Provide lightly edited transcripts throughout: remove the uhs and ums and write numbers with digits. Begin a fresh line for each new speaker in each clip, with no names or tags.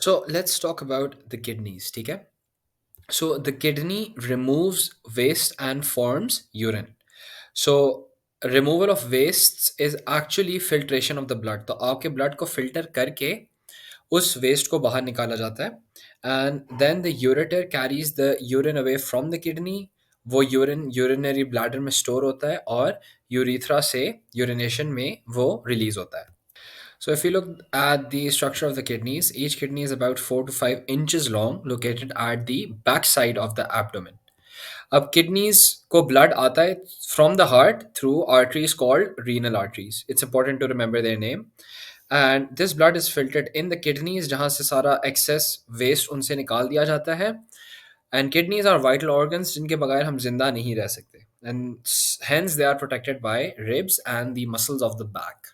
So let's talk about the kidneys, ठीक है? So the kidney removes waste and forms urine. So removal of wastes is actually filtration of the blood. तो आपके blood को filter करके उस waste को बाहर निकाला जाता है and then the ureter carries the urine away from the kidney. वो urine urinary bladder में store होता है और urethra से urination में वो release होता है. So if you look at the structure of the kidneys, each kidney is about 4 to 5 inches long, located at the back side of the abdomen. अब kidneys को blood आता है from the heart through arteries called renal arteries. It's important to remember their name. And this blood is filtered in the kidneys जहाँ से सारा excess waste उनसे निकाल दिया जाता है. And kidneys are vital organs जिनके बगैर हम जिंदा नहीं रह सकते. And hence they are protected by ribs and the muscles of the back.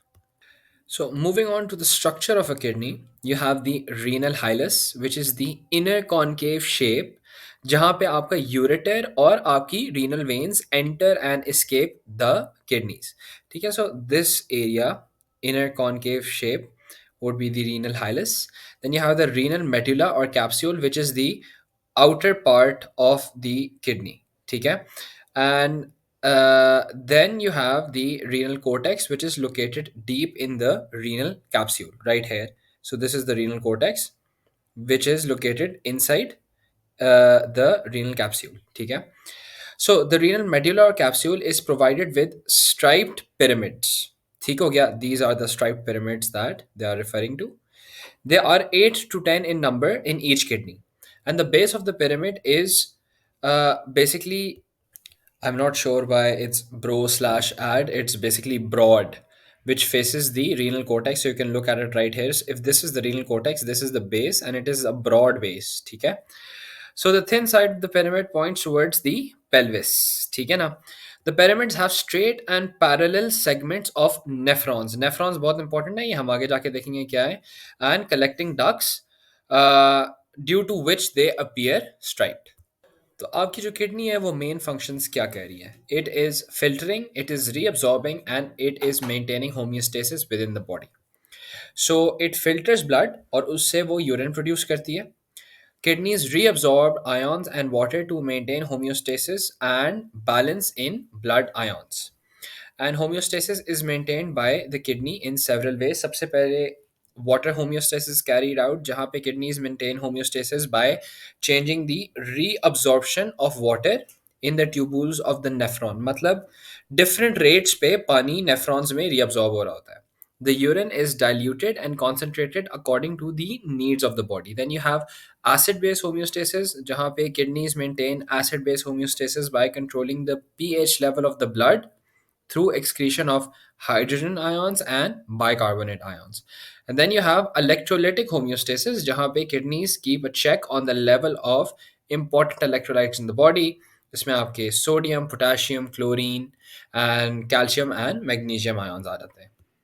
So, moving on to the structure of a kidney, you have the renal hilus, which is the inner concave shape, जहाँ पे आपका ureter और आपकी renal veins enter and escape the kidneys. ठीक है, so this area, inner concave shape, would be the renal hilus. Then you have the renal medulla or capsule, which is the outer part of the kidney. ठीक है, and then you have the renal cortex, which is located deep in the renal capsule, right here. So this is the renal cortex, which is located inside the renal capsule. ठीक है? So the renal medulla or capsule is provided with striped pyramids. ठीक हो गया? These are the striped pyramids that they are referring to. There are 8 to 10 in number in each kidney. And the base of the pyramid is basically, I'm not sure why it's bro slash ad. It's basically broad, which faces the renal cortex. So you can look at it right here. So if this is the renal cortex, this is the base, and it is a broad base. Okay. So the thin side of the pyramid points towards the pelvis. Okay, na? The pyramids have straight and parallel segments of nephrons. Nephrons बहुत important है, ये हम आगे जाके देखेंगे क्या है. And collecting ducts, due to which they appear striped. तो आपकी जो किडनी है वो मेन फंक्शंस क्या कह रही है. It is filtering, it is reabsorbing and it is maintaining homeostasis within the body. So it filters blood और उससे वो यूरिन प्रोड्यूस करती है. Kidneys reabsorb ions and water to maintain homeostasis and balance in blood ions. And homeostasis is maintained by the kidney in several ways. सबसे पहले water homeostasis carried out जहाँ पे kidneys maintain homeostasis by changing the reabsorption of water in the tubules of the nephron. मतलब different rates पे पानी nephrons में reabsorb हो रहा होता है. The urine is diluted and concentrated according to the needs of the body. Then you have acid-base homeostasis, जहाँ पे kidneys maintain acid-base homeostasis by controlling the pH level of the blood through excretion of hydrogen ions and bicarbonate ions. And then you have electrolytic homeostasis, जहाँ पे kidneys keep a check on the level of important electrolytes in the body. इसमें आपके sodium, potassium, chlorine, and calcium and magnesium ions आ जाते हैं.